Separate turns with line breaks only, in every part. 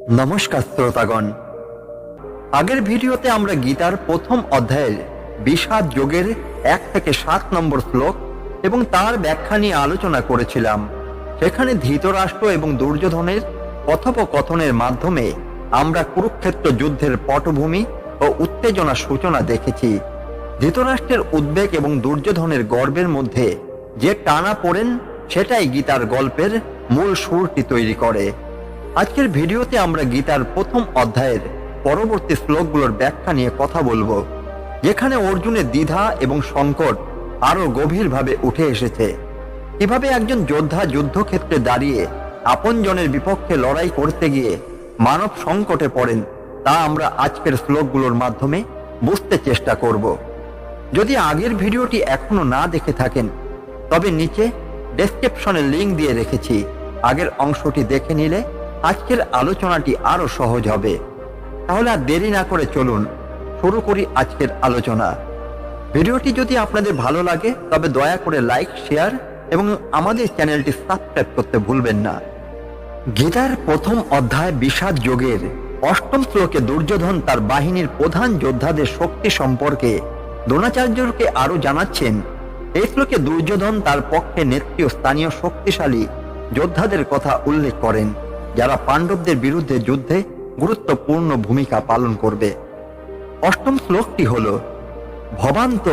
নমস্কার শ্রোতাগণ, আগের ভিডিওতে আমরা গীতার প্রথম অধ্যায়ের বিষাদ যোগের 1 থেকে 7 নম্বর শ্লোক এবং তার ব্যাখ্যা নিয়ে আলোচনা করেছিলাম। সেখানে ধৃতরাষ্ট্র এবং দুর্যোধনের কথোপকথনের মাধ্যমে আমরা কুরুক্ষেত্র যুদ্ধের পটভূমি ও উত্তেজনার সূচনা দেখেছি। ধৃতরাষ্ট্রের উদ্বেগ এবং দুর্যোধনের গর্বের মধ্যে যে টানা পড়েন সেটাই গীতার গল্পের মূল সুরটি তৈরি করে। আজকের ভিডিওতে আমরা গীতার প্রথম অধ্যায়ের পরবর্তী শ্লোকগুলোর ব্যাখ্যা নিয়ে কথা বলবো, যেখানে অর্জুনের দ্বিধা এবং সংকট আরো গভীরভাবে উঠে এসেছে। কিভাবে একজন যোদ্ধা যুদ্ধক্ষেত্রে দাঁড়িয়ে আপনজনের বিপক্ষে লড়াই করতে গিয়ে মানব সংকটে পড়েন, তা আমরা আজকের শ্লোকগুলোর মাধ্যমে বুঝতে চেষ্টা করব। যদি আগের ভিডিওটি এখনো না দেখে থাকেন তবে নিচে ডেসক্রিপশনে লিংক দিয়ে রেখেছি, আগের অংশটি দেখে নিলে আজকের আলোচনাটি আরো সহজ হবে। তাহলে আর দেরি না করে চলুন শুরু করি আজকের আলোচনা। ভিডিওটি যদি আপনাদের ভালো লাগে তবে দয়া করে লাইক, শেয়ার এবং আমাদের চ্যানেলটি সাবস্ক্রাইব করতে ভুলবেন না। গীতার প্রথম অধ্যায় বিষাদ যোগের 8ম শ্লোকে দুর্যোধন তার বাহিনীর প্রধান যোদ্ধাদের শক্তি সম্পর্কে দ্রোণাচার্যকে আরো জানাচ্ছেন। এই শ্লোকে দুর্যোধন তার পক্ষে নেতৃস্থানীয় শক্তিশালী যোদ্ধাদের কথা উল্লেখ করেন, যারা পাণ্ডবদের বিরুদ্ধে যুদ্ধে গুরুত্বপূর্ণ ভূমিকা পালন করবে। 8ম শ্লোকটি হল, ভবান্ত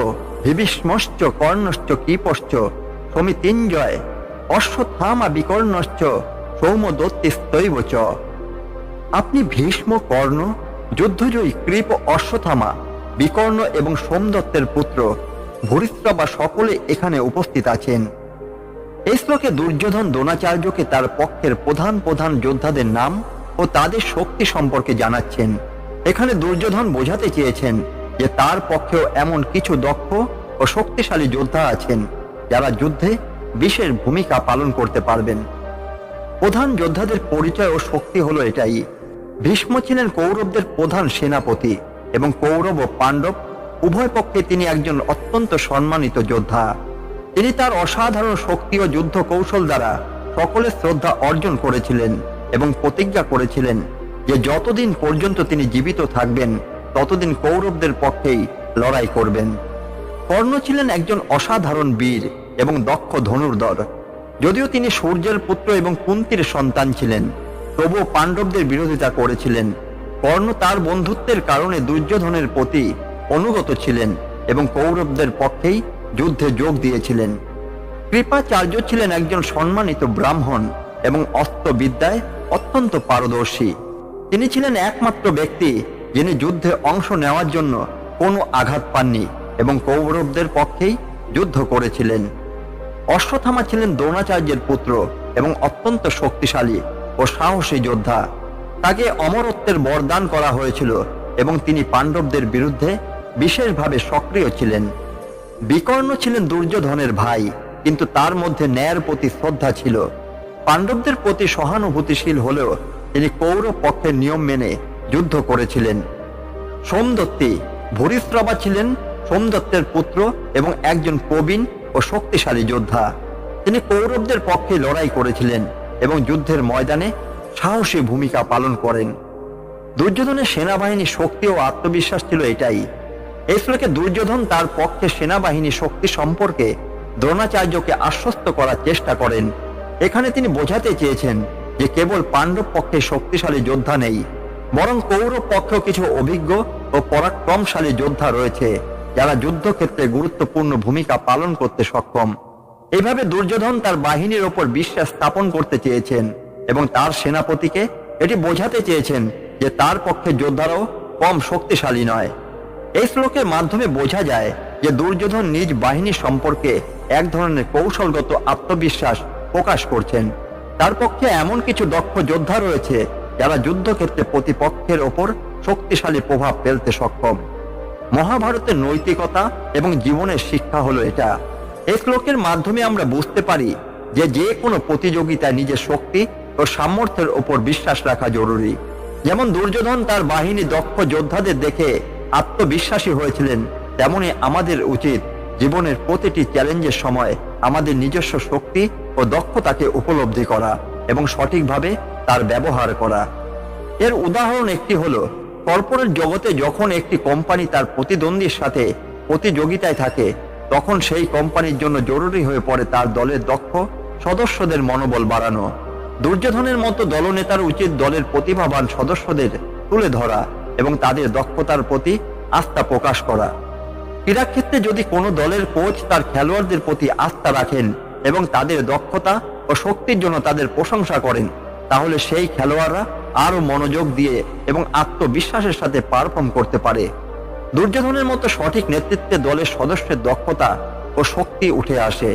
বিভীষ্মশ্চ কর্ণশ্চ কৃপশ্চ সমিতিঞ্জয় অশ্বত্থামা বিকর্ণশ্চ সৌমদত্তিস্তৈব চ। আপনি ভীষ্ম, কর্ণ, যুদ্ধজয়ী কৃপ, অশ্বত্থামা, বিকর্ণ এবং সোমদত্তের পুত্র ভূরিশ্রবা সকলে এখানে উপস্থিত আছেন। এই শ্লোকে দুর্যোধন দ্রোণাচার্যকে তার পক্ষের প্রধান প্রধান যোদ্ধাদের নাম ও তাদের শক্তি সম্পর্কে জানাচ্ছেন। এখানে দুর্যোধন বোঝাতে চেয়েছেন যে তার পক্ষেও এমন কিছু দক্ষ ও শক্তিশালী যোদ্ধা আছেন যারা যুদ্ধে বিশেষ ভূমিকা পালন করতে পারবেন। প্রধান যোদ্ধাদের পরিচয় ও শক্তি হলো এটাই। ভীষ্ম ছিলেন কৌরবদের প্রধান সেনাপতি এবং কৌরব ও পাণ্ডব উভয় পক্ষে তিনি একজন অত্যন্ত সম্মানিত যোদ্ধা। তিনি তার অসাধারণ শক্তি ও যুদ্ধ কৌশল দ্বারা সকলের শ্রদ্ধা অর্জন করেছিলেন এবং প্রতিজ্ঞা করেছিলেন যে যতদিন পর্যন্ত তিনি জীবিত থাকবেন ততদিন কৌরবদের পক্ষেই লড়াই করবেন। কর্ণ ছিলেন একজন অসাধারণ বীর এবং দক্ষ ধনুর্ধর। যদিও তিনি সূর্যের পুত্র এবং কুন্তির সন্তান ছিলেন, তবুও পাণ্ডবদের বিরোধিতা করেছিলেন। কর্ণ তার বন্ধুত্বের কারণে দুর্যোধনের প্রতি অনুগত ছিলেন এবং কৌরবদের পক্ষেই যুদ্ধে যোগ দিয়েছিলেন। কৃপাচার্য ছিলেন একজন সম্মানিত ব্রাহ্মণ এবং অস্ত্রবিদ্যায় অত্যন্ত পারদর্শী। তিনি ছিলেন একমাত্র ব্যক্তি যিনি যুদ্ধে অংশ নেওয়ার জন্য কোনো আঘাত পাননি এবং কৌরবদের পক্ষেই যুদ্ধ করেছিলেন। অশ্বত্থামা ছিলেন দ্রোণাচার্যের পুত্র এবং অত্যন্ত শক্তিশালী ও সাহসী যোদ্ধা। তাকে অমরত্বের বরদান করা হয়েছিল এবং তিনি পাণ্ডবদের বিরুদ্ধে বিশেষভাবে সক্রিয় ছিলেন। বিকর্ণ ছিলেন দুর্যোধনের ভাই, কিন্তু তার মধ্যে ন্যায়ের প্রতি শ্রদ্ধা ছিল। পাণ্ডবদের প্রতি সহানুভূতিশীল হলেও তিনি কৌরব পক্ষের নিয়ম মেনে যুদ্ধ করেছিলেন। সোমদত্তি ভূরিশ্রবা ছিলেন সোমদত্তের পুত্র এবং একজন প্রবীণ ও শক্তিশালী যোদ্ধা। তিনি কৌরবদের পক্ষে লড়াই করেছিলেন এবং যুদ্ধের ময়দানে সাহসী ভূমিকা পালন করেন। দুর্যোধনের সেনাবাহিনীর শক্তি ও আত্মবিশ্বাস ছিল এটাই। এই শ্লোকে দুর্যোধন তার পক্ষে সেনাবাহিনী শক্তি সম্পর্কে দ্রোণাচার্যকে আশ্বস্ত করার চেষ্টা করেন। এখানে তিনি বোঝাতে চেয়েছেন যে কেবল পাণ্ডব পক্ষে শক্তিশালী যোদ্ধা নেই, বরং কৌরব পক্ষেও কিছু অভিজ্ঞ ও পরাক্রমশালী যোদ্ধা রয়েছে যারা যুদ্ধক্ষেত্রে গুরুত্বপূর্ণ ভূমিকা পালন করতে সক্ষম। এইভাবে দুর্যোধন তার বাহিনীর ওপর বিশ্বাস স্থাপন করতে চেয়েছেন এবং তার সেনাপতিকে এটি বোঝাতে চেয়েছেন যে তার পক্ষে যোদ্ধারাও কম শক্তিশালী নয়। এই শ্লোকের মাধ্যমে বোঝা যায় যে দুর্যোধন নিজ বাহিনী সম্পর্কে এক ধরনের কৌশলগত আত্মবিশ্বাস প্রকাশ করছেন। তার পক্ষে এমন কিছু দক্ষ যোদ্ধা রয়েছে যারা যুদ্ধক্ষেত্রে প্রতিপক্ষের ওপর শক্তিশালী প্রভাব ফেলতে সক্ষম। মহাভারতের নৈতিকতা এবং জীবনের শিক্ষা হলো এটা। এই শ্লোকের মাধ্যমে আমরা বুঝতে পারি যে কোনো প্রতিযোগিতায় নিজের শক্তি ও সামর্থ্যের ওপর বিশ্বাস রাখা জরুরি। যেমন দুর্যোধন তার বাহিনী দক্ষ যোদ্ধাদের দেখে আত্মবিশ্বাসী হয়েছিলেন, তেমনি আমাদের উচিত জীবনের প্রতিটি চ্যালেঞ্জের সময় আমাদের নিজস্ব শক্তি ও দক্ষতাকে উপলব্ধি করা এবং সঠিকভাবে তার ব্যবহার করা। এর উদাহরণ একটি হলো, কর্পোরেট জগতে যখন একটি কোম্পানি তার প্রতিদ্বন্দ্বীর সাথে প্রতিযোগিতায় থাকে, তখন সেই কোম্পানির জন্য জরুরি হয়ে পড়ে তার দলের দক্ষ সদস্যদের মনোবল বাড়ানো। দুর্যোধনের মতো দলনেতার উচিত দলের প্রতিভাবান সদস্যদের তুলে ধরা এবং তাদের দক্ষতার প্রতি আস্থা প্রকাশ করা। ক্রীড়াক্ষেত্রে যদি কোনো দলের কোচ তার খেলোয়াড়দের প্রতি আস্থা রাখেন এবং তাদের দক্ষতা ও শক্তির জন্য তাদের প্রশংসা করেন, তাহলে সেই খেলোয়াড়রা আরো মনোযোগ দিয়ে এবং আত্মবিশ্বাসের সাথে পারফর্ম করতে পারে। দুর্যোধনের মতো সঠিক নেতৃত্বে দলের সদস্যের দক্ষতা ও শক্তি উঠে আসে।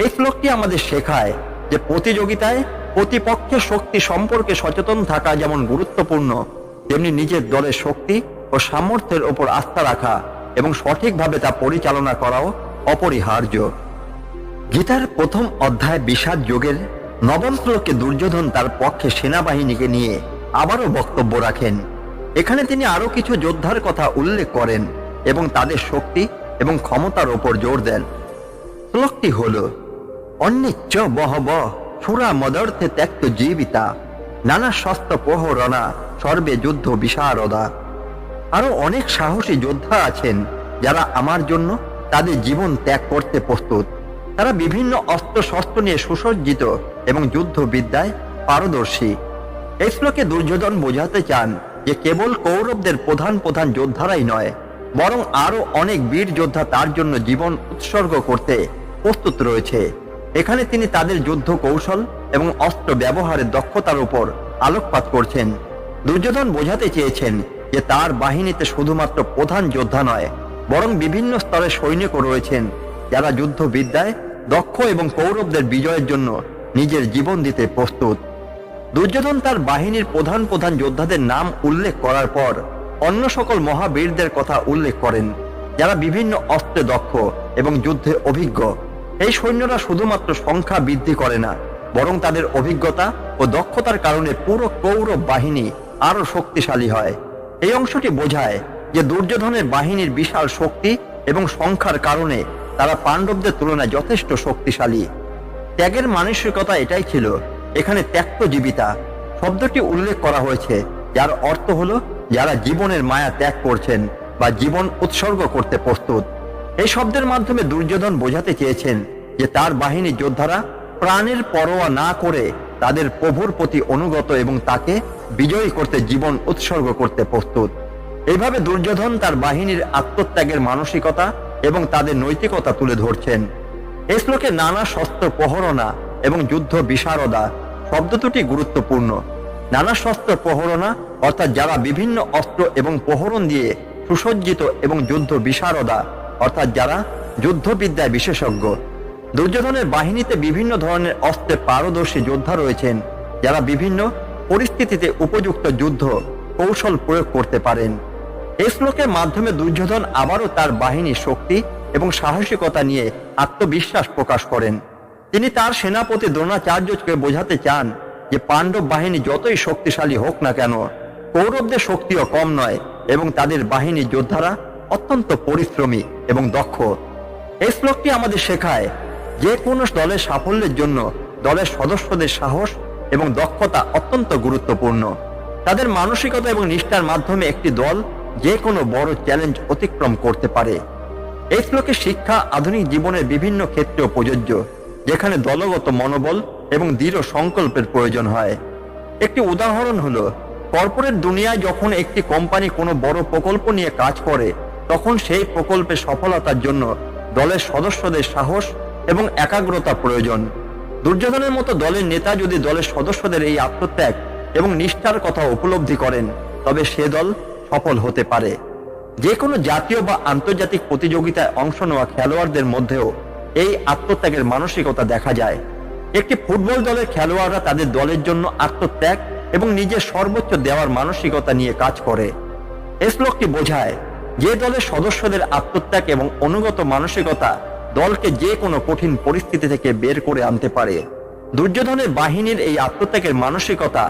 এই শ্লোকটি আমাদের শেখায় যে প্রতিযোগিতায় প্রতিপক্ষের শক্তি সম্পর্কে সচেতন থাকা যেমন গুরুত্বপূর্ণ, তেমনি নিজের দলের শক্তি ও সামর্থ্যের ওপর আস্থা রাখা এবং সঠিকভাবে তা পরিচালনা করাও অপরিহার্য। গীতার প্রথম অধ্যায় বিষাদ যোগের 9 শ্লোকে দুর্যোধন তার পক্ষে সেনাবাহিনীকে নিয়ে আবারও বক্তব্য রাখেন। এখানে তিনি আরো কিছু যোদ্ধার কথা উল্লেখ করেন এবং তাদের শক্তি এবং ক্ষমতার ওপর জোর দেন। শ্লোকটি হল, অন্নিচ্চ বহব সুরা মদর্থে ত্যক্ত জীবিতা নানা শস্ত্র প্রহরণা সর্বে যুদ্ধ বিশারদা। আরো অনেক সাহসী যোদ্ধা আছেন যারা আমার জন্য তাদের জীবন ত্যাগ করতে প্রস্তুত। তারা বিভিন্ন অস্ত্র শস্ত্র নিয়ে সুসজ্জিত এবং যুদ্ধবিদ্যায় পারদর্শী। এই শ্লোকে দুর্যোধন বোঝাতে চান যে কেবল কৌরবদের প্রধান প্রধান যোদ্ধারাই নয়, বরং আরো অনেক বীর যোদ্ধা তার জন্য জীবন উৎসর্গ করতে প্রস্তুত রয়েছে। এখানে তিনি তাদের যুদ্ধ কৌশল এবং অস্ত্র ব্যবহারের দক্ষতার উপর আলোকপাত করছেন। দুর্যোধন বোঝাতে চেয়েছেন যে তার বাহিনীতে শুধুমাত্র প্রধান যোদ্ধা নয়, বরং বিভিন্ন স্তরের সৈনিকও রয়েছেন যারা যুদ্ধবিদ্যায় দক্ষ এবং কৌরবদের বিজয়ের জন্য নিজের জীবন দিতে প্রস্তুত। দুর্যোধন তার বাহিনীর প্রধান প্রধান যোদ্ধাদের নাম উল্লেখ করার পর অন্য সকল মহাবীরদের কথা উল্লেখ করেন যারা বিভিন্ন অস্ত্রে দক্ষ এবং যুদ্ধে অভিজ্ঞ। এই সৈন্যরা শুধুমাত্র সংখ্যা বৃদ্ধি করে না, বরং তাদের অভিজ্ঞতা ও দক্ষতার কারণে পুরো কৌরব বাহিনী আরো শক্তিশালী হয়। এই অংশটি বোঝায় যে দুর্যোধনের বাহিনীর বিশাল শক্তি এবং সংখ্যার কারণে তারা পাণ্ডবদের তুলনায় যথেষ্ট শক্তিশালী। ত্যাগের মানসিকতা এটাই ছিল। এখানে ত্যক্ত জীবিতা শব্দটি উল্লেখ করা হয়েছে, যার অর্থ হলো যারা জীবনের মায়া ত্যাগ করছেন বা জীবন উৎসর্গ করতে প্রস্তুত। এই শব্দের মাধ্যমে দুর্যোধন বোঝাতে চেয়েছেন যে তার বাহিনীর যোদ্ধারা প্রাণের পরোয়া না করে তাদের প্রভুর প্রতি অনুগত এবং তাকে বিজয়ী করতে জীবন উৎসর্গ করতে প্রস্তুত। এইভাবে দুর্যোধন তার বাহিনীর আত্মত্যাগের মানসিকতা এবং তাদের নৈতিকতা তুলে ধরছেন। এই শ্লোকে নানা শস্ত্র প্রহরণা এবং যুদ্ধ বিশারদা শব্দ দুটি গুরুত্বপূর্ণ। নানা শস্ত্র প্রহরণা অর্থাৎ যারা বিভিন্ন অস্ত্র এবং প্রহরণ দিয়ে সুসজ্জিত, এবং যুদ্ধ বিশারদা অর্থাৎ যারা যুদ্ধবিদ্যায় বিশেষজ্ঞ। দুর্যোধনের বাহিনীতে বিভিন্ন ধরনের অস্ত্রে পারদর্শী যোদ্ধা রয়েছেন যারা বিভিন্ন পরিস্থিতিতে উপযুক্ত যুদ্ধ কৌশল প্রয়োগ করতে পারেন। এই শ্লোকের মাধ্যমে দুর্যোধন আবারও তার বাহিনীর শক্তি এবং সাহসিকতা নিয়ে আত্মবিশ্বাস প্রকাশ করেন। তিনি তার সেনাপতি দ্রোণাচার্যকে বোঝাতে চান যে পাণ্ডব বাহিনী যতই শক্তিশালী হোক না কেন, কৌরবদের শক্তিও কম নয় এবং তাদের বাহিনীর যোদ্ধারা অত্যন্ত পরিশ্রমী এবং দক্ষ। এই শ্লোকটি আমাদের শেখায় যে কোনো দলের সাফল্যের জন্য দলের সদস্যদের সাহস এবং দক্ষতা অত্যন্ত গুরুত্বপূর্ণ। তাদের মানসিকতা এবং নিষ্ঠার মাধ্যমে একটি দল যে কোনো বড় চ্যালেঞ্জ অতিক্রম করতে পারে। এই শ্লোকের শিক্ষা আধুনিক জীবনের বিভিন্ন ক্ষেত্রেও প্রযোজ্য, যেখানে দলগত মনোবল এবং দৃঢ় সংকল্পের প্রয়োজন হয়। একটি উদাহরণ হলো, কর্পোরেট দুনিয়ায় যখন একটি কোম্পানি কোনো বড় প্রকল্প নিয়ে কাজ করে, তখন সেই প্রকল্পের সফলতার জন্য দলের সদস্যদের সাহস এবং একাগ্রতা প্রয়োজন। দুর্যোধনের মতো দলের নেতা যদি দলের সদস্যদের এই আত্মত্যাগ এবং নিষ্ঠার কথা উপলব্ধি করেন, তবে সে দল সফল হতে পারে। যে কোনো জাতীয় বা আন্তর্জাতিক প্রতিযোগিতায় অংশ নেওয়া খেলোয়াড়দের মধ্যেও এই আত্মত্যাগের মানসিকতা দেখা যায়। একটি ফুটবল দলের খেলোয়াড়রা তাদের দলের জন্য আত্মত্যাগ এবং নিজের সর্বোচ্চ দেওয়ার মানসিকতা নিয়ে কাজ করে। এই শ্লোকটি বোঝায় যে দলের সদস্যদের আত্মত্যাগ এবং অনুগত মানসিকতা দলকে যে কোনো কঠিন পরিস্থিতি থেকে বের করে আনতে পারে। দুর্যোধনের বাহিনীর এই আত্মত্যাগের মানসিকতা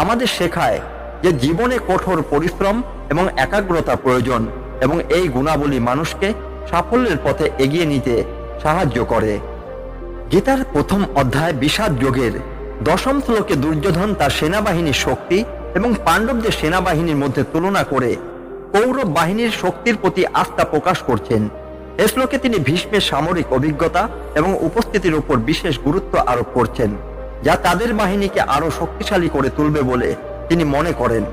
আমাদের শেখায় যে জীবনে কঠোর পরিশ্রম এবং একাগ্রতা প্রয়োজন, এবং এই গুণাবলী মানুষকে সাফল্যের পথে এগিয়ে নিতে সাহায্য করে। গীতার প্রথম অধ্যায় বিষাদ যোগের 10 শ্লোকে দুর্যোধন তার সেনাবাহিনীর শক্তি এবং পাণ্ডবদের সেনাবাহিনীর মধ্যে তুলনা করে কৌরব বাহিনীর শক্তির প্রতি আস্থা প্রকাশ করছেন। এ শ্লোকে তিনি ভীষ্মের সামরিক অভিজ্ঞতা এবং উপস্থিতির উপর বিশেষ গুরুত্ব আরোপ করছেন, যা তাদের বাহিনীকে আরো শক্তিশালী করে তুলবে বলে তিনি মনে করেন।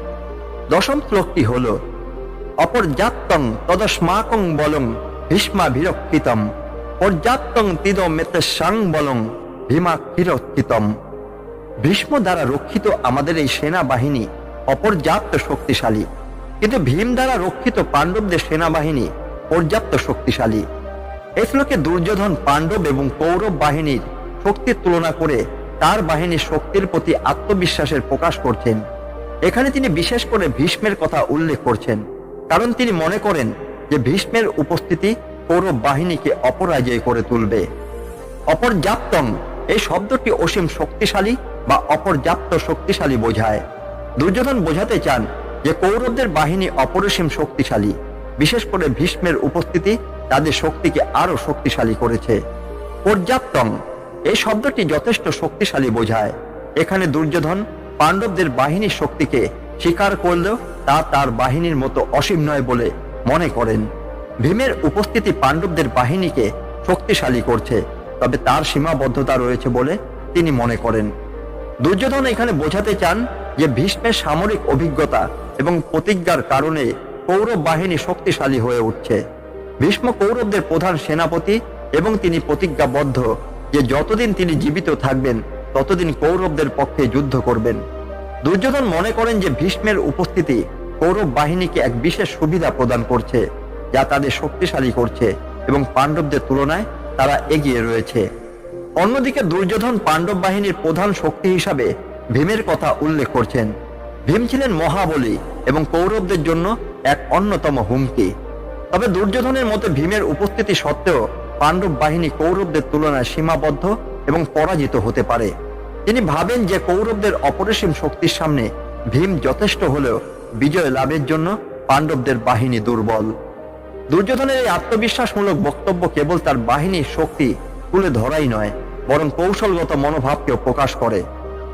দশম শ্লোকটি হল অপর্যাপ্তং তদস্মাকং বলং ভীষ্মা বিরক্ষিতম পর্যাপ্তং তিদমেতসাং বলং ভীমাক্ষিরক্ষিতম। ভীষ্ম দ্বারা রক্ষিত আমাদের এই সেনাবাহিনী অপর্যাপ্ত শক্তিশালী, কিন্তু ভীম দ্বারা রক্ষিত পাণ্ডবদের সেনাবাহিনী পর্যাপ্ত শক্তিশালী। এই শ্লোকে দুর্যোধন পাণ্ডব এবং কৌরব বাহিনীর শক্তির তুলনা করে তার বাহিনীর শক্তির প্রতি আত্মবিশ্বাসের প্রকাশ করছেন। এখানে তিনি বিশেষ করে ভীষ্মের কথা উল্লেখ করছেন, কারণ তিনি মনে করেন যে ভীষ্মের উপস্থিতি কৌরব বাহিনীকে অপরাজয় করে তুলবে। অপর্যাপ্তং এই শব্দটি অসীম শক্তিশালী বা অপর্যাপ্ত শক্তিশালী বোঝায়। দুর্যোধন বোঝাতে চান যে কৌরবদের বাহিনী অপরিসীম শক্তিশালী, বিশেষ করে ভীষ্মের উপস্থিতি তাদের শক্তিকে আরো শক্তিশালী করেছে। পর্যাপ্তং এই শব্দটি যথেষ্ট শক্তিশালী বোঝায়। এখানে দুর্যোধন পাণ্ডবদের বাহিনীর শক্তিকে স্বীকার করলেও তা তার বাহিনীর মতো অসীম নয় বলে মনে করেন। ভীমের উপস্থিতি পাণ্ডবদের বাহিনীকে শক্তিশালী করছে, তবে তার সীমাবদ্ধতা রয়েছে বলে তিনি মনে করেন। দুর্যোধন এখানে বোঝাতে চান যে ভীষ্মের সামরিক অভিজ্ঞতা এবং প্রতিজ্ঞার কারণে কৌরব বাহিনী শক্তিশালী হয়ে উঠছে। ভীষ্ম কৌরবদের প্রধান সেনাপতি এবং তিনি প্রতিজ্ঞাবদ্ধ যে যতদিন তিনি জীবিত থাকবেন ততদিন কৌরবদের পক্ষে যুদ্ধ করবেন। দুর্যোধন মনে করেন যে ভীষ্মের উপস্থিতি কৌরব বাহিনীকে এক বিশেষ সুবিধা প্রদান করছে, যা তাদের শক্তিশালী করছে এবং পাণ্ডবদের তুলনায় তারা এগিয়ে রয়েছে। অন্যদিকে দুর্যোধন পাণ্ডব বাহিনীর প্রধান শক্তি হিসাবে ভীমের কথা উল্লেখ করছেন। ভীম ছিলেন মহাবলী এবং কৌরবদের জন্য এক অন্যতম হুমকি। তবে দুর্যোধনের মতে ভীমের উপস্থিতি সত্ত্বেও পাণ্ডব বাহিনী কৌরবদের তুলনায় সীমাবদ্ধ এবং পরাজিত হতে পারে। তিনি ভাবেন যে কৌরবদের অপরিসীম শক্তির সামনে ভীম যথেষ্ট হলেও বিজয় লাভের জন্য পাণ্ডবদের বাহিনী দুর্বল। দুর্যোধনের এই আত্মবিশ্বাসমূলক বক্তব্য কেবল তার বাহিনীর শক্তি তুলে ধরাই নয়, বরং কৌশলগত মনোভাবকেও প্রকাশ করে।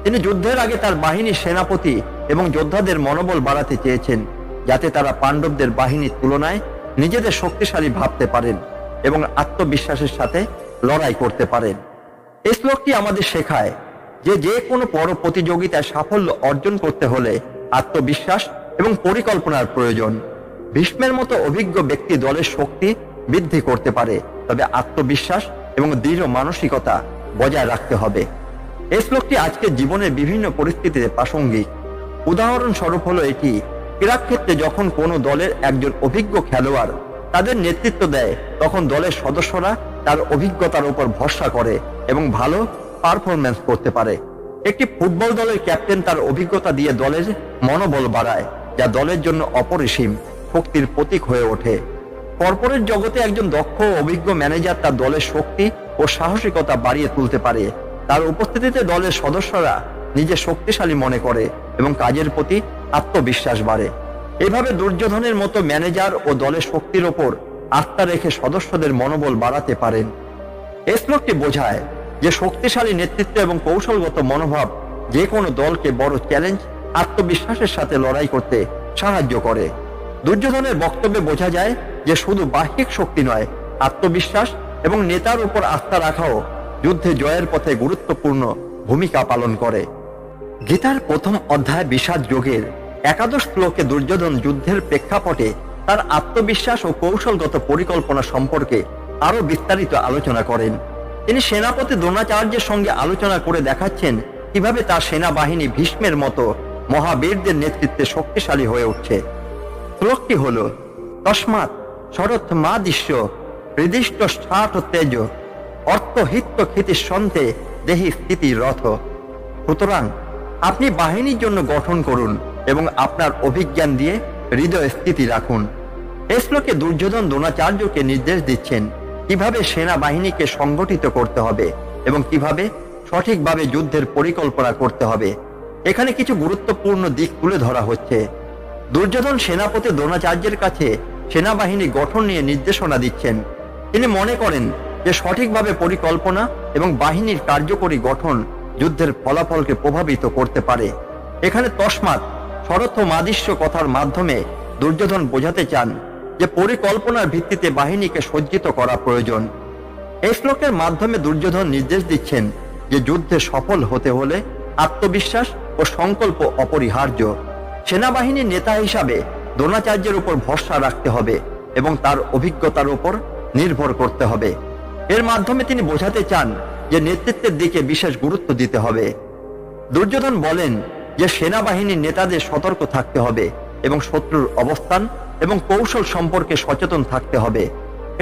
তিনি যুদ্ধের আগে তার বাহিনীর সেনাপতি এবং যোদ্ধাদের মনোবল বাড়াতে চেয়েছেন, যাতে তারা পাণ্ডবদের বাহিনীর তুলনায় নিজেদের শক্তিশালী ভাবতে পারেন এবং আত্মবিশ্বাসের সাথে লড়াই করতে পারেন। এই শ্লোকটি আমাদের শেখায় যে যে কোনো বড় প্রতিযোগিতায় সাফল্য অর্জন করতে হলে আত্মবিশ্বাস এবং পরিকল্পনার প্রয়োজন। ভীষ্মের মতো অভিজ্ঞ ব্যক্তি দলের শক্তি বৃদ্ধি করতে পারে, তবে আত্মবিশ্বাস এবং দৃঢ় মানসিকতা বজায় রাখতে হবে। এই শ্লোকটি আজকের জীবনের বিভিন্ন পরিস্থিতিতে প্রাসঙ্গিক। উদাহরণস্বরূপ হলো এটি ক্রীড়াক্ষেত্রে যখন কোনো দলের একজন অভিজ্ঞ খেলোয়াড় তাদের নেতৃত্ব দেয়, তখন দলের সদস্যরা তার অভিজ্ঞতার উপর ভরসা করে এবং ভালো পারফরম্যান্স করতে পারে। একটি ফুটবল দলের ক্যাপ্টেন তার অভিজ্ঞতা দিয়ে দলের মনোবল বাড়ায়, যা দলের জন্য অপরিসীম শক্তির প্রতীক হয়ে ওঠে। কর্পোরেট জগতে একজন দক্ষ ও অভিজ্ঞ ম্যানেজার তার দলের শক্তি ও সাহসিকতা বাড়িয়ে তুলতে পারে। তার উপস্থিতিতে দলের সদস্যরা নিজে শক্তিশালী মনে করে এবং কাজের প্রতি আত্মবিশ্বাস বাড়ে। এভাবে দুর্যোধনের মতো ম্যানেজার ও দলের শক্তির ওপর আস্থা রেখে সদস্যদের মনোবল বাড়াতে পারেন। এই শ্লোকটি বোঝায় যে শক্তিশালী নেতৃত্ব এবং কৌশলগত মনোভাব যে কোনো দলকে বড় চ্যালেঞ্জ আত্মবিশ্বাসের সাথে লড়াই করতে সাহায্য করে। দুর্যোধনের বক্তব্যে বোঝা যায় যে শুধু বাহ্যিক শক্তি নয়, আত্মবিশ্বাস এবং নেতার উপর আস্থা রাখাও যুদ্ধে জয়ের পথে গুরুত্বপূর্ণ ভূমিকা পালন করে। গীতার প্রথম অধ্যায় বিষাদ যোগের 11 শ্লোকে দুর্যোধন যুদ্ধের প্রেক্ষাপটে তার আত্মবিশ্বাস ও কৌশলগত পরিকল্পনা সম্পর্কে আরো বিস্তারিত আলোচনা করেন। তিনি সেনাপতি দ্রোণাচার্যের সঙ্গে আলোচনা করে দেখাচ্ছেন কিভাবে তার সেনাবাহিনী ভীষ্মের মতো মহাবীরদের নেতৃত্বে শক্তিশালী হয়ে উঠছে। শ্লোকটি হল তস্মাৎ শরৎ মা দৃশ্য হৃদিষ্ট ষ্টাট তেজ অর্থহিত ক্ষিতি সন্তে দেহি স্থিতি রথ। সুতরাং আপনি বাহিনীর জন্য গঠন করুন এবং আপনার অভিজ্ঞান দিয়ে হৃদয় স্থিতি রাখুন। এই শ্লোকে দুর্যোধন দ্রোণাচার্যকে নির্দেশ দিচ্ছেন কিভাবে সেনাবাহিনীকে সংগঠিত করতে হবে এবং কিভাবে সঠিকভাবে যুদ্ধের পরিকল্পনা করতে হবে। এখানে কিছু গুরুত্বপূর্ণ দিক তুলে ধরা হচ্ছে। দুর্যোধন সেনাপতি দ্রোণাচার্যের কাছে সেনাবাহিনী গঠন নিয়ে নির্দেশনা দিচ্ছেন। তিনি মনে করেন যে সঠিকভাবে পরিকল্পনা এবং বাহিনীর কার্যকরী গঠন যুদ্ধের ফলাফলকে প্রভাবিত করতে পারে। এখানে তস্মাৎ শরথমাদিশ্য কথার মাধ্যমে দুর্যোধন বোঝাতে চান যে পরিকল্পনার ভিত্তিতে বাহিনীকে সজ্জিত করা প্রয়োজন। এই শ্লোকের মাধ্যমে দুর্যোধন নির্দেশ দিচ্ছেন যে যুদ্ধে সফল হতে হলে আত্মবিশ্বাস ও সংকল্প অপরিহার্য। সেনাবাহিনীর নেতা হিসাবে দ্রোণাচার্যের উপর ভরসা রাখতে হবে এবং তার অভিজ্ঞতার উপর নির্ভর করতে হবে। এর মাধ্যমে তিনি বোঝাতে চান যে নেতৃত্বের দিকে বিশেষ গুরুত্ব দিতে হবে। দুর্যোধন বলেন যে সেনাবাহিনীর নেতাদের সতর্ক থাকতে হবে এবং শত্রুর অবস্থান এবং কৌশল সম্পর্কে সচেতন থাকতে হবে।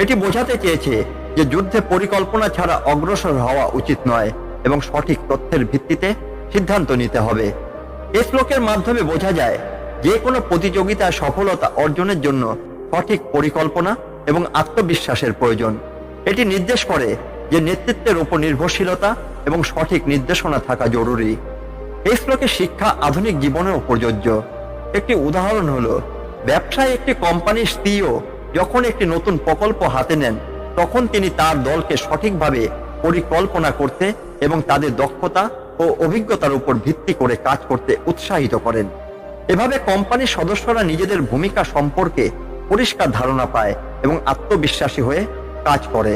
এটি বোঝাতে চেয়েছে যে যুদ্ধে পরিকল্পনা ছাড়া অগ্রসর হওয়া উচিত নয় এবং সঠিক তথ্যের ভিত্তিতে সিদ্ধান্ত নিতে হবে। এই শ্লোকের মাধ্যমে বোঝা যায় যে কোনো প্রতিযোগিতায় সফলতা অর্জনের জন্য সঠিক পরিকল্পনা এবং আত্মবিশ্বাসের প্রয়োজন। এটি নির্দেশ করে যে নেতৃত্বের উপর নির্ভরশীলতা এবং সঠিক নির্দেশনা থাকা জরুরি। এই শ্লোকের শিক্ষা আধুনিক জীবনেও প্রযোজ্য। একটি উদাহরণ হলো, ব্যবসায় একটি কোম্পানির সিইও যখন একটি নতুন প্রকল্প হাতে নেন তখন তিনি তার দলকে সঠিকভাবে পরিকল্পনা করতে এবং তাদের দক্ষতা ও অভিজ্ঞতার উপর ভিত্তি করে কাজ করতে উৎসাহিত করেন। এভাবে কোম্পানির সদস্যরা নিজেদের ভূমিকা সম্পর্কে পরিষ্কার ধারণা পায় এবং আত্মবিশ্বাসী হয়ে কাজ করে।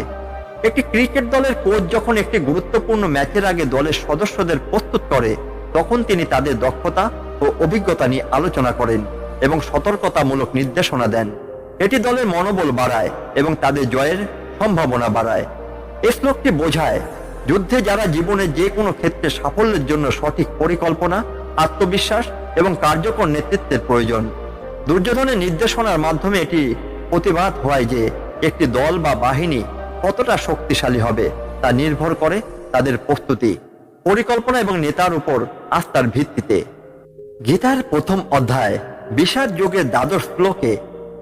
একটি ক্রিকেট দলের কোচ যখন একটি গুরুত্বপূর্ণ ম্যাচের আগে দলের সদস্যদের প্রস্তুত করে তখন তিনি তাদের দক্ষতা ও অভিজ্ঞতা নিয়ে আলোচনা করেন এবং সতর্কতামূলক নির্দেশনা দেন। এটি দলের মনোবল বাড়ায় এবং তাদের জয়ের সম্ভাবনা বাড়ায়। এই শ্লোকটি বোঝায় যুদ্ধে যারা জীবনের যে কোনো ক্ষেত্রে সাফল্যের জন্য সঠিক পরিকল্পনা, আত্মবিশ্বাস এবং কার্যকর নেতৃত্বের প্রয়োজন। দুর্যোধনের নির্দেশনার মাধ্যমে এটি প্রতিবাদ হয় যে একটি দল বা বাহিনী কতটা শক্তিশালী হবে তা নির্ভর করে তাদের প্রস্তুতি, পরিকল্পনা এবং নেতার উপর আস্থার ভিত্তিতে। গীতার প্রথম অধ্যায় বিষাদ যোগের দ্বাদশ শ্লোকে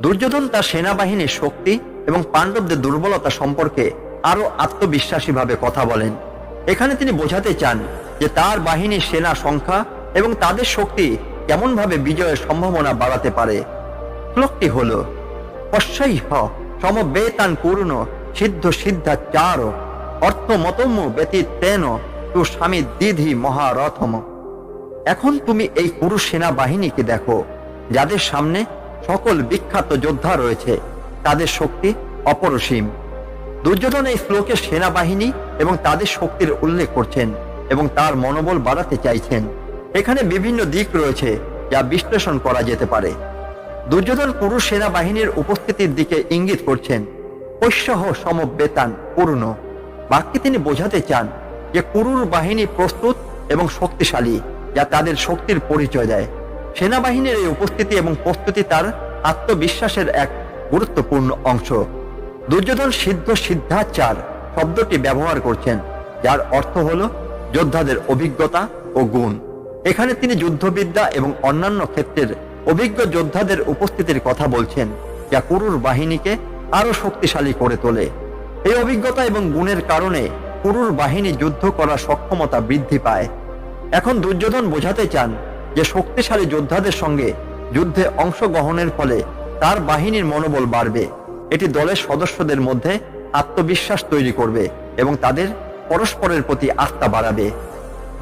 দুর্যোধন তার সেনাবাহিনীর শক্তি এবং পাণ্ডবদের দুর্বলতা সম্পর্কে আরো আত্মবিশ্বাসীভাবে কথা বলেন। এখানে তিনি বোঝাতে চান যে তার বাহিনীর সেনা সংখ্যা এবং তাদের শক্তি কেমনভাবে বিজয়ের সম্ভাবনা বাড়াতে পারে। শ্লোকটি হল, পশ্যৈহ সমবেতান পূর্ণ সিদ্ধ সিদ্ধা চার অর্থমতম্য ব্যতীতেন তু স্বামী দিধি মহারথম। এখন তুমি এই পুরুষ সেনাবাহিনীকে দেখো, যাদের সামনে সকল বিখ্যাত যোদ্ধা রয়েছে, তাদের শক্তি অপরিসীম। দুর্যোধন এই শ্লোকে সেনাবাহিনী এবং তাদের শক্তির উল্লেখ করছেন এবং তার মনোবল বাড়াতে চাইছেন। এখানে বিভিন্ন দিক রয়েছে যা বিশ্লেষণ করা যেতে পারে। দুর্যোধন পুরুষ সেনাবাহিনীর উপস্থিতির দিকে ইঙ্গিত করছেন। পশ্যহ সমবেতান পূর্ণ বাক্যে তিনি বোঝাতে চান যে কুরুর বাহিনী প্রস্তুত এবং শক্তিশালী, যা তাদের শক্তির পরিচয় দেয়। সেনাবাহিনীর এই উপস্থিতি এবং প্রস্তুতি তার আত্মবিশ্বাসের এক গুরুত্বপূর্ণ অংশ। দুর্যোধন সিদ্ধ সিদ্ধাচার শব্দটি ব্যবহার করছেন, যার অর্থ হল যোদ্ধাদের অভিজ্ঞতা ও গুণ। এখানে তিনি যুদ্ধবিদ্যা এবং অন্যান্য ক্ষেত্রের অভিজ্ঞ যোদ্ধাদের উপস্থিতির কথা বলছেন, যা কুরুর বাহিনীকে আরো শক্তিশালী করে তোলে। এই অভিজ্ঞতা এবং গুণের কারণে কুরুর বাহিনী যুদ্ধ করার সক্ষমতা বৃদ্ধি পায়। এখন দুর্যোধন বোঝাতে চান যে শক্তিশালী যোদ্ধাদের সঙ্গে যুদ্ধে অংশগ্রহণের ফলে তার বাহিনীর মনোবল বাড়বে। এটি দলের সদস্যদের মধ্যে আত্মবিশ্বাস তৈরি করবে এবং তাদের পরস্পরের প্রতি আস্থা বাড়াবে।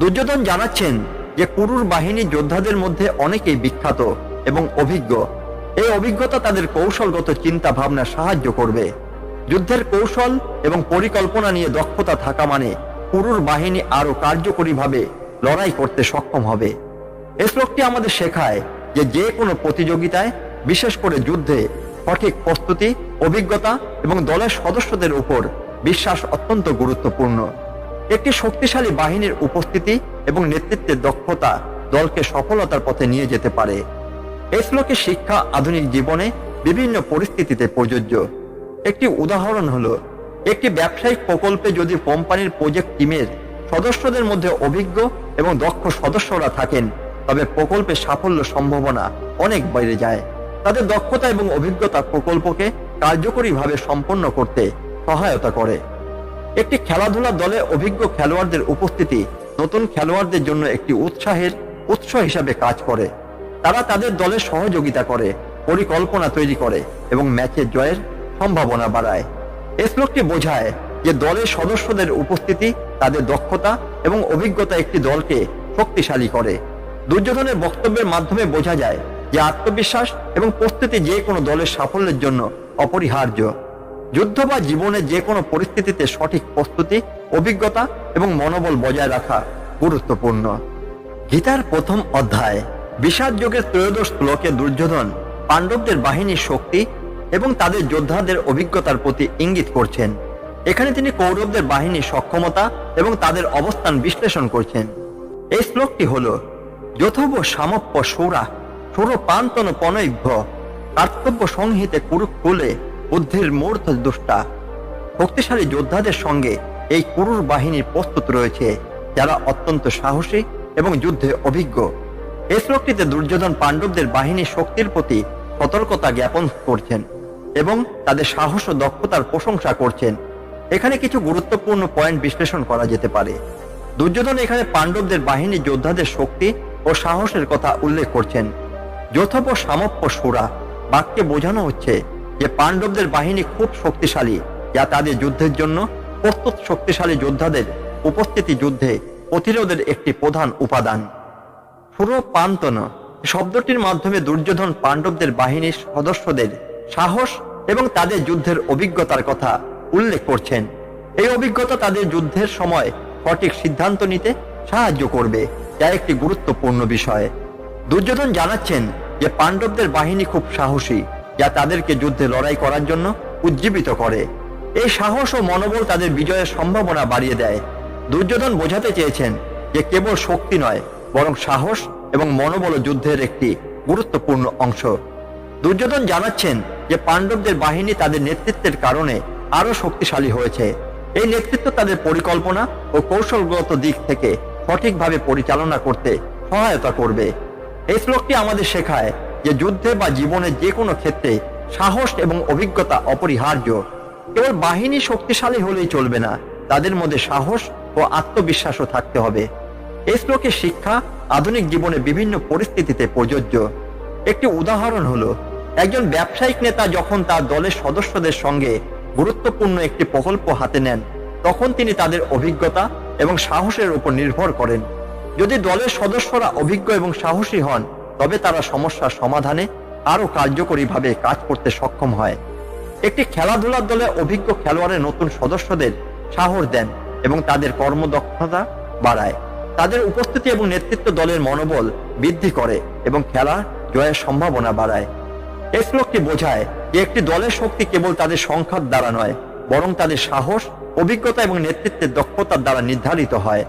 দুর্যোধন জানাচ্ছেন যে কুরুর বাহিনী যোদ্ধাদের মধ্যে অনেকেই বিখ্যাত এবং অভিজ্ঞ। এই অভিজ্ঞতা তাদের কৌশলগত চিন্তা ভাবনা সাহায্য করবে। যুদ্ধের কৌশল এবং পরিকল্পনা নিয়ে দক্ষতা থাকা মানে কুরুর বাহিনী আরো কার্যকরীভাবে লড়াই করতে সক্ষম হবে। এই শ্লোকটি আমাদের শেখায় যে যে কোনো প্রতিযোগিতায়, বিশেষ করে যুদ্ধে, সঠিক প্রস্তুতি, অভিজ্ঞতা এবং দলের সদস্যদের উপর বিশ্বাস অত্যন্ত গুরুত্বপূর্ণ। একটি শক্তিশালী বাহিনীর উপস্থিতি এবং নেতৃত্বের দক্ষতা দলকে সফলতার পথে নিয়ে যেতে পারে। এই শ্লোকের শিক্ষা আধুনিক জীবনে বিভিন্ন পরিস্থিতিতে প্রযোজ্য। একটি উদাহরণ হলো, একটি ব্যবসায়িক প্রকল্পে যদি কোম্পানির প্রজেক্ট টিমের সদস্যদের মধ্যে অভিজ্ঞ এবং দক্ষ সদস্যরা থাকেন, তবে প্রকল্পের সাফল্য সম্ভাবনা অনেক বেড়ে যায়। তাদের দক্ষতা এবং অভিজ্ঞতা প্রকল্পকে কার্যকরীভাবে সম্পন্ন করতে সহায়তা করে। একটি খেলাধুলা দলে অভিজ্ঞ খেলোয়াড়দের উপস্থিতি নতুন খেলোয়াড়দের জন্য একটি উৎসাহের উৎস হিসাবে কাজ করে। তারা তাদের দলের সহযোগিতা করে, পরিকল্পনা তৈরি করে এবং ম্যাচের জয়ের সম্ভাবনা বাড়ায়। এই শ্লোকটি বোঝায় যে দলের সদস্যদের উপস্থিতি, তাদের দক্ষতা এবং অভিজ্ঞতা একটি দলকে শক্তিশালী করে। দুর্যোধনের বক্তব্যের মাধ্যমে বোঝা যায় যে আত্মবিশ্বাস এবং প্রস্তুতি যে কোনো দলের সাফল্যের জন্য অপরিহার্য। যুদ্ধ বা জীবনের যে কোনো পরিস্থিতিতে সঠিক প্রস্তুতি, অভিজ্ঞতা এবং মনোবল বজায় রাখা গুরুত্বপূর্ণ। গীতার প্রথম অধ্যায় বিষাদ যোগের ত্রয়োদশ শ্লোকে দুর্যোধন পাণ্ডবদের বাহিনীর শক্তি এবং তাদের যোদ্ধাদের অভিজ্ঞতার প্রতি ইঙ্গিত করছেন। এখানে তিনি কৌরবদের বাহিনীর সক্ষমতা এবং তাদের অবস্থান বিশ্লেষণ করছেন। এই শ্লোকটি হল যথব সামপ্য সুরা সুর পান্তন পনৈভ্য কর্তব্য সংহিতে কুরুকুলে বুদ্ধির মূর্ধ দুষ্টা। শক্তিশালী যোদ্ধাদের সঙ্গে এই কুরুর বাহিনীর প্রস্তুত রয়েছে, যারা অত্যন্ত সাহসী এবং যুদ্ধে অভিজ্ঞ। এই শ্লোকটিতে দুর্যোধন পাণ্ডবদের বাহিনীর শক্তির প্রতি সতর্কতা জ্ঞাপন করছেন এবং তাদের সাহস ও দক্ষতার প্রশংসা করছেন। এখানে কিছু গুরুত্বপূর্ণ পয়েন্ট বিশ্লেষণ করা যেতে পারে। দুর্যোধন এখানে পাণ্ডবদের বাহিনীর যোদ্ধাদের শক্তি ও সাহসের কথা উল্লেখ করছেন। যথব সামপ্য সুরা বাক্যে বোঝানো হচ্ছে যে পাণ্ডবদের বাহিনী খুব শক্তিশালী, যা তাদের যুদ্ধের জন্য প্রস্তুত। শক্তিশালী যোদ্ধাদের উপস্থিতি যুদ্ধে প্রতিরোধের একটি প্রধান উপাদান। সুরপান্তন শব্দটির মাধ্যমে দুর্যোধন পাণ্ডবদের বাহিনীর সদস্যদের সাহস এবং তাদের যুদ্ধের অভিজ্ঞতার কথা উল্লেখ করছেন। এই অভিজ্ঞতা তাদের যুদ্ধের সময় সঠিক সিদ্ধান্ত নিতে সাহায্য করবে, যা একটি গুরুত্বপূর্ণ বিষয়। দুর্যোধন জানাচ্ছেন যে পাণ্ডবদের বাহিনী খুব সাহসী, যা তাদেরকে যুদ্ধে লড়াই করার জন্য উজ্জীবিত করে। এই সাহস ও মনোবল তাদের বিজয়ের সম্ভাবনা বাড়িয়ে দেয়। দুর্যোধন বোঝাতে চেয়েছেন যে কেবল শক্তি নয়, বরং সাহস এবং মনোবল যুদ্ধের একটি গুরুত্বপূর্ণ অংশ। দুর্যোধন জানাচ্ছেন যে পাণ্ডবদের বাহিনী তাদের নেতৃত্বের কারণে আরো শক্তিশালী হয়েছে। এই নেতৃত্ব তাদের পরিকল্পনা ও কৌশলগত দিক থেকে সঠিকভাবে পরিচালনা করতে সহায়তা করবে। এই শ্লোকটি আমাদের শেখায় যে যুদ্ধে বা জীবনের যে কোনো ক্ষেত্রে সাহস এবং অভিজ্ঞতা অপরিহার্য। কেবল বাহিনী শক্তিশালী হলেই চলবে না, তাদের মধ্যে সাহস ও আত্মবিশ্বাসও থাকতে হবে। এই শ্লোকের শিক্ষা আধুনিক জীবনে বিভিন্ন পরিস্থিতিতে প্রযোজ্য। একটি উদাহরণ হলো একজন ব্যবসায়িক নেতা যখন তার দলের সদস্যদের সঙ্গে গুরুত্বপূর্ণ একটি প্রকল্প হাতে নেন, তখন তিনি তাদের অভিজ্ঞতা এবং সাহসের উপর নির্ভর করেন। যদি দলের সদস্যরা অভিজ্ঞ এবং সাহসী হন, তবে তারা সমস্যার সমাধানে আরো কার্যকরীভাবে কাজ করতে সক্ষম হয়। একটি খেলাধুলার দলে অভিজ্ঞ খেলোয়াড়ের নতুন সদস্যদের সাহস দেন এবং তাদের কর্মদক্ষতা বাড়ায়। তাদের উপস্থিতি এবং নেতৃত্ব দলের মনোবল বৃদ্ধি করে এবং খেলা জয়ের সম্ভাবনা বাড়ায়। এই শ্লোকটি বোঝায় যে একটি দলের শক্তি কেবল তাদের সংখ্যার দ্বারা নয়, বরং তাদের সাহস, অভিজ্ঞতা এবং নেতৃত্বের দক্ষতার দ্বারা নির্ধারিত হয়।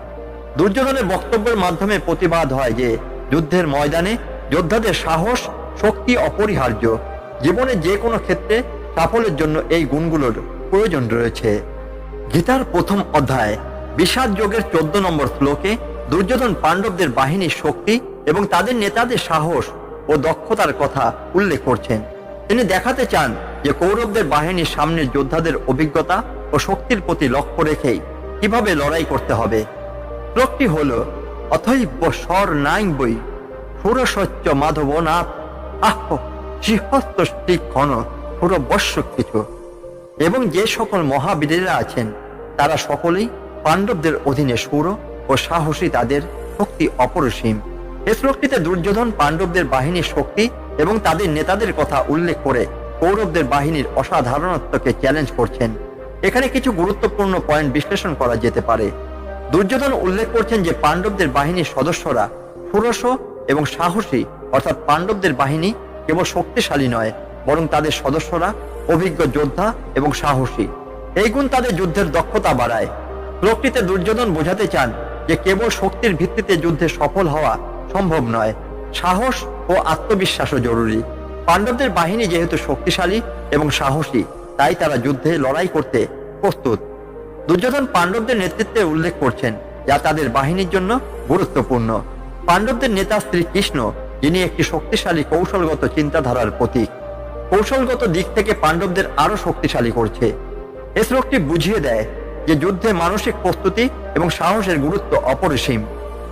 দুর্যোধনের বক্তব্যের মাধ্যমে প্রতিবাদ হয় যে যুদ্ধের ময়দানে যোদ্ধাদের সাহস, শক্তি অপরিহার্য। জীবনের যে কোনো ক্ষেত্রে সাফল্যের জন্য এই গুণগুলোর প্রয়োজন রয়েছে। গীতার প্রথম অধ্যায় বিষাদ যোগের 14 নম্বর শ্লোকে দুর্যোধন পাণ্ডবদের বাহিনীর শক্তি এবং তাদের নেতাদের সাহস ও দক্ষতার কথা উল্লেখ করছেন। তিনি দেখাতে চান যে কৌরবদের বাহিনীর সামনের যোদ্ধাদের অভিজ্ঞতা ও শক্তির প্রতি লক্ষ্য রেখেই কিভাবে লড়াই করতে হবে। শ্লোকটি হল অথৈব স্বর নাই বই সুরসচ্চ মাধবনাথ আহ শ্রীহস্ত ঘন সুরবস্য কিছু। এবং যে সকল মহাবীরেরা আছেন তারা সকলেই পাণ্ডবদের অধীনে সুর ও সাহসী, তাদের শক্তি অপরিসীম। এই শ্লোকটিতে দুর্যোধন পাণ্ডবদের বাহিনীর শক্তি এবং তাদের নেতাদের কথা উল্লেখ করে কৌরবদের বাহিনীর অসাধারণত্বকে চ্যালেঞ্জ করছেন। এখানে কিছু গুরুত্বপূর্ণ পয়েন্ট বিশ্লেষণ করা যেতে পারে। দুর্যোধন উল্লেখ করছেন যে পাণ্ডবদের বাহিনীর সদস্যরা ষোড়শ এবং সাহসী, অর্থাৎ পাণ্ডবদের বাহিনী কেবল শক্তিশালী নয়, বরং তাদের সদস্যরা অভিজ্ঞ যোদ্ধা এবং সাহসী। এই গুণ তাদের যুদ্ধের দক্ষতা বাড়ায়। শ্লোকটিতে দুর্যোধন বোঝাতে চান যে কেবল শক্তির ভিত্তিতে যুদ্ধে সফল হওয়া সম্ভব নয়, সাহস ও আত্মবিশ্বাসও জরুরি। পাণ্ডবদের বাহিনী যেহেতু শক্তিশালী এবং সাহসী, তাই তারা যুদ্ধে লড়াই করতে প্রস্তুত। দুর্যোধন পাণ্ডবদের নেতৃত্বে উল্লেখ করছেন, যা তাদের বাহিনীর জন্য গুরুত্বপূর্ণ। পাণ্ডবদের নেতা শ্রীকৃষ্ণ, যিনি একটি শক্তিশালী কৌশলগত চিন্তাধারার প্রতীক, কৌশলগত দিক থেকে পাণ্ডবদের আরো শক্তিশালী করছে। এই শ্লোকটি বুঝিয়ে দেয় যে যুদ্ধে মানসিক প্রস্তুতি এবং সাহসের গুরুত্ব অপরিসীম।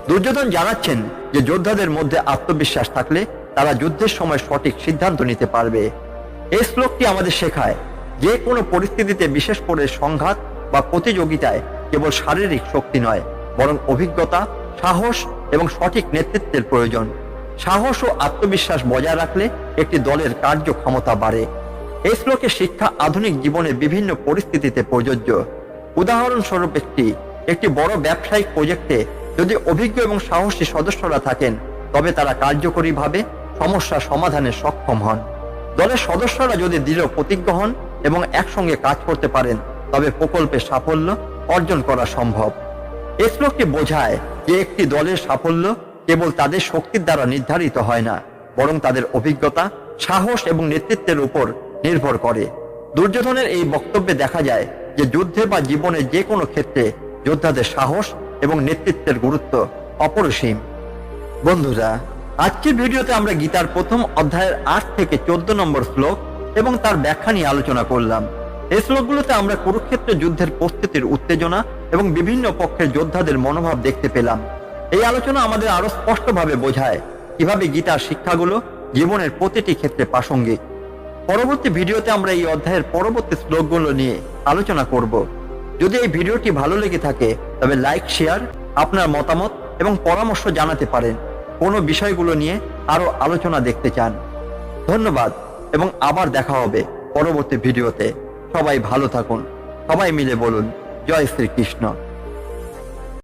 দুর্যোধন জানাচ্ছেন যে যোদ্ধাদের মধ্যে আত্মবিশ্বাস থাকলে তারা যুদ্ধের সময় সঠিক সিদ্ধান্ত নিতে পারবে। এই শ্লোকটি আমাদের শেখায় যে কোনো পরিস্থিতিতে, বিশেষ করে সংঘাত বা প্রতিযোগিতায়, কেবল শারীরিক শক্তি নয়, বরং অভিজ্ঞতা, সাহস এবং সঠিক নেতৃত্বের প্রয়োজন। সাহস ও আত্মবিশ্বাস বজায় রাখলে একটি দলের কার্যক্ষমতা বাড়ে। এই শ্লোকের শিক্ষা আধুনিক জীবনে বিভিন্ন পরিস্থিতিতে প্রযোজ্য। উদাহরণস্বরূপ একটি বড় ব্যবসায়িক প্রজেক্টে যদি অভিজ্ঞ এবং সাহসী সদস্যরা থাকেন, তবে তারা কার্যকরীভাবে সমস্যা সমাধানে সক্ষম হন। দলের সদস্যরা যদি দৃঢ় প্রতিজ্ঞ হন এবং একসঙ্গে কাজ করতে পারেন, তবে প্রকল্পের সাফল্য অর্জন করা সম্ভব। এই শ্লোকটি বোঝায় যে একটি দলের সাফল্য কেবল তাদের শক্তির দ্বারা নির্ধারিত হয় না, বরং তাদের অভিজ্ঞতা, সাহস এবং নেতৃত্বের উপর নির্ভর করে। দুর্যোধনের এই বক্তব্যে দেখা যায় যে যুদ্ধে বা জীবনের যে কোনো ক্ষেত্রে যোদ্ধাদের সাহস এবং নেতৃত্বের গুরুত্ব অপরিসীম। বন্ধুরা, আজকের ভিডিওতে আমরা গীতার প্রথম অধ্যায়ের 8 থেকে 14 নম্বর শ্লোক এবং তার ব্যাখ্যা নিয়ে আলোচনা করলাম। এই শ্লোকগুলোতে আমরা কুরুক্ষেত্র যুদ্ধের প্রস্তুতির উত্তেজনা এবং বিভিন্ন পক্ষের যোদ্ধাদের মনোভাব দেখতে পেলাম। এই আলোচনা আমাদের আরো স্পষ্টভাবে বোঝায় কিভাবে গীতার শিক্ষাগুলো জীবনের প্রতিটি ক্ষেত্রে প্রাসঙ্গিক। পরবর্তী ভিডিওতে আমরা এই অধ্যায়ের পরবর্তী শ্লোকগুলো নিয়ে আলোচনা করব। যদি এই ভিডিওটি ভালো লেগে থাকে, তবে লাইক, শেয়ার, আপনার মতামত এবং পরামর্শ জানাতে পারেন। কোনো বিষয়গুলো নিয়ে আরো আলোচনা দেখতে চান। ধন্যবাদ এবং আবার দেখা হবে পরবর্তী ভিডিওতে। সবাই ভালো থাকুন। সবাই মিলে বলুন জয় শ্রীকৃষ্ণ।